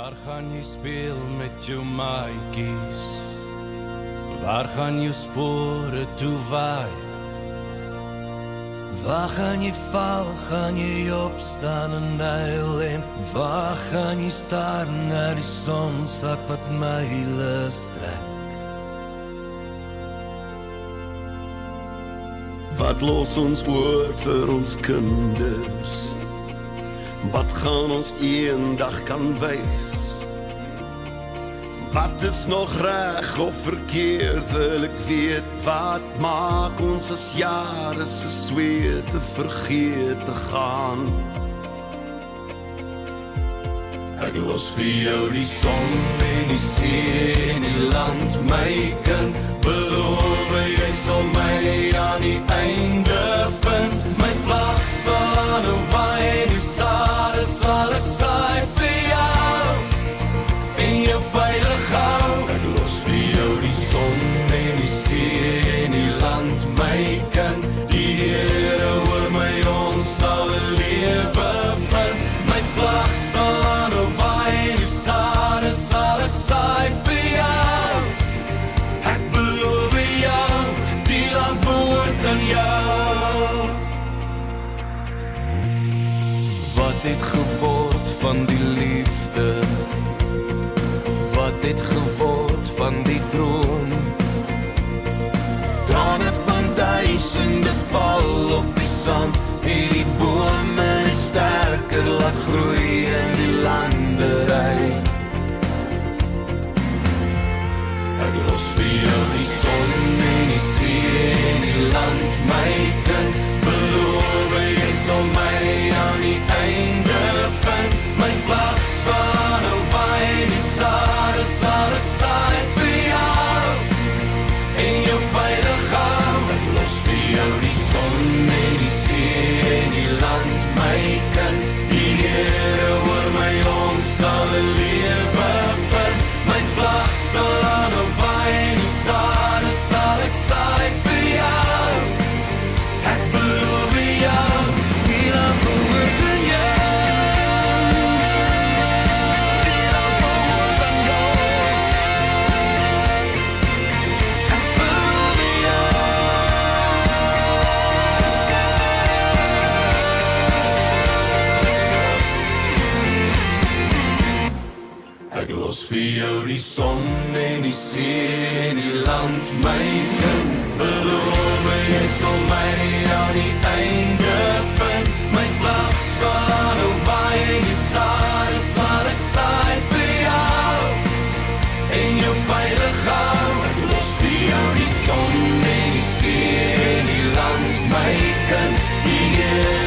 Waar gaan jy speel met jou maatjies? Waar gaan jou spore toe waai? Waar gaan jy val, gaan jy opstaan en huil en waar gaan jy staar na die sonsak wat myle strek? Wat los ons oor vir ons kinders? Wat gaan ons eendag kan wys? Wat is nog reg of verkeerd, wil ek weet. Wat maak ons as jare se sweet te vergeet te gaan? Ek los vir jou die son en die see en die land, my kind. Beloof jy sal my aan die einde vind. My vlag sal aanhou waai, die sade sal ek saai vir jou en jou veilig hou. Ek los vir jou die son en die see en die land, my kind. Die Here oor my, ons sal 'n lewe vind. My vlag sal aanhou waai, die sade sal ek saai vir jou. Ek beloof jou, die land behoort aan jou. Wat het geword van die liefde? Wat het geword van die droom? Trane van duisende val op die sand. Hierdie bome is sterker, laat groei in die landery. Ek los vir jou die son en die see en die land, my kind. Beloof jy sal my aan die einde vind. My vlag sal aanhou waai, die sade sal ek saai vir jou en jou veilig hou. Ek los vir jou die son en die see en die land, my kind. Die Here oor my, ons sal 'n lewe vind. My vlag sal aanhou waai, die sade sal ek saai vir jou. Ek beloof jou, die land behoort aan jou. Die land behoort aan jou. Ek beloof jou. Ek los vir jou die son en die see en die land, my kind. Beloof jy sal my aan die einde vind. My vlag sal aanhou waai, die sade sal ek saai vir jou en jou veilig hou. Ek los vir jou die son en die see en die land, my kind. Die Here